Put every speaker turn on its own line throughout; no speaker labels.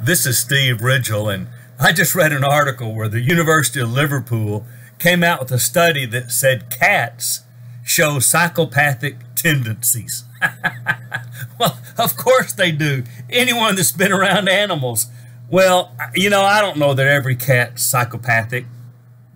This is Steve Ridgel, and I just read an article where the University of Liverpool came out with a study that said cats show psychopathic tendencies. Well, of course they do. Anyone that's been around animals. Well, you know, I don't know that every cat's psychopathic,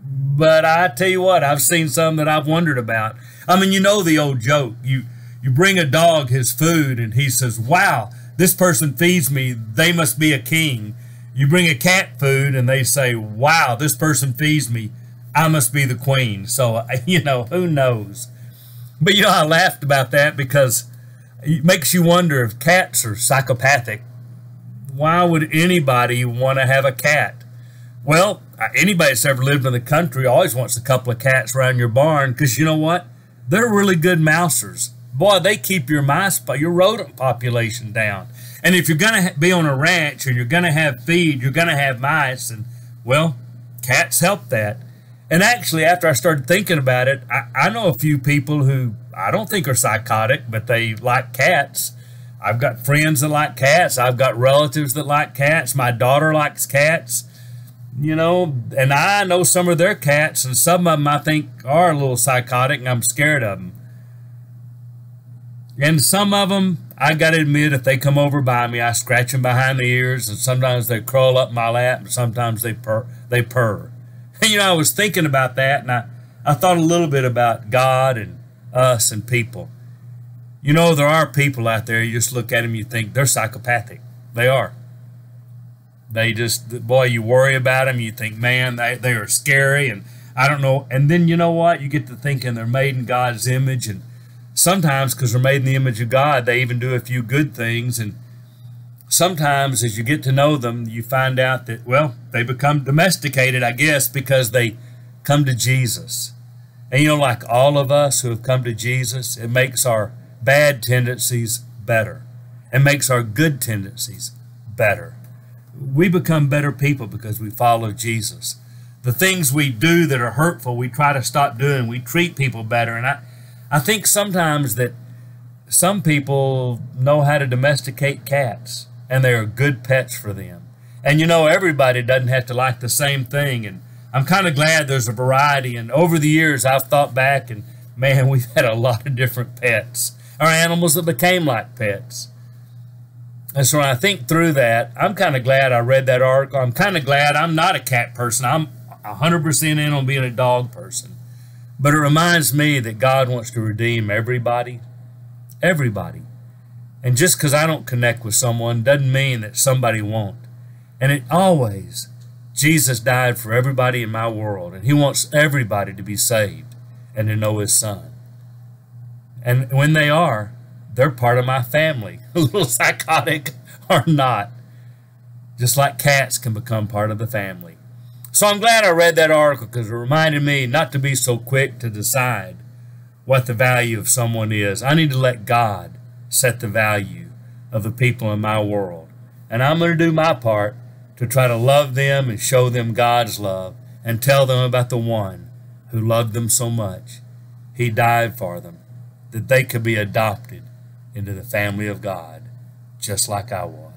but I tell you what, I've seen some that I've wondered about. I mean, you know the old joke. You bring a dog his food and he says, wow, this person feeds me, they must be a king. You bring a cat food and they say, wow, this person feeds me, I must be the queen. So, you know, who knows? But, you know, I laughed about that because it makes you wonder if cats are psychopathic. Why would anybody want to have a cat? Well, anybody that's ever lived in the country always wants a couple of cats around your barn because you know what? They're really good mousers. Boy, they keep your rodent population down. And if you're going to be on a ranch and you're going to have feed, you're going to have mice. And, well, cats help that. And actually, after I started thinking about it, I know a few people who I don't think are psychotic, but they like cats. I've got friends that like cats. I've got relatives that like cats. My daughter likes cats. You know, and I know some of their cats, and some of them I think are a little psychotic, and I'm scared of them. And some of them, I got to admit, if they come over by me, I scratch them behind the ears, and sometimes they crawl up my lap, and sometimes they purr. And, you know, I was thinking about that, and I thought a little bit about God and us and people. You know, there are people out there, you just look at them, you think they're psychopathic. They are. They just, boy, you worry about them, you think, man, they are scary, and I don't know. And then, you know what, you get to thinking they're made in God's image, and sometimes, because they're made in the image of God, they even do a few good things. And sometimes, as you get to know them, you find out that, well, they become domesticated, I guess, because they come to Jesus. And, you know, like all of us who have come to Jesus, it makes our bad tendencies better. It makes our good tendencies better. We become better people because we follow Jesus. The things we do that are hurtful, we try to stop doing. We treat people better. And I think sometimes that some people know how to domesticate cats, and they are good pets for them. And you know, everybody doesn't have to like the same thing, and I'm kind of glad there's a variety. And over the years, I've thought back, and man, we've had a lot of different pets, or animals that became like pets. And so when I think through that, I'm kind of glad I read that article. I'm kind of glad I'm not a cat person. I'm 100% in on being a dog person. But it reminds me that God wants to redeem everybody. Everybody. And just because I don't connect with someone doesn't mean that somebody won't. And it always, Jesus died for everybody in my world. And he wants everybody to be saved and to know his son. And when they are, they're part of my family, a little psychotic or not. Just like cats can become part of the family. So I'm glad I read that article because it reminded me not to be so quick to decide what the value of someone is. I need to let God set the value of the people in my world. And I'm going to do my part to try to love them and show them God's love and tell them about the one who loved them so much. He died for them, that they could be adopted into the family of God, just like I was.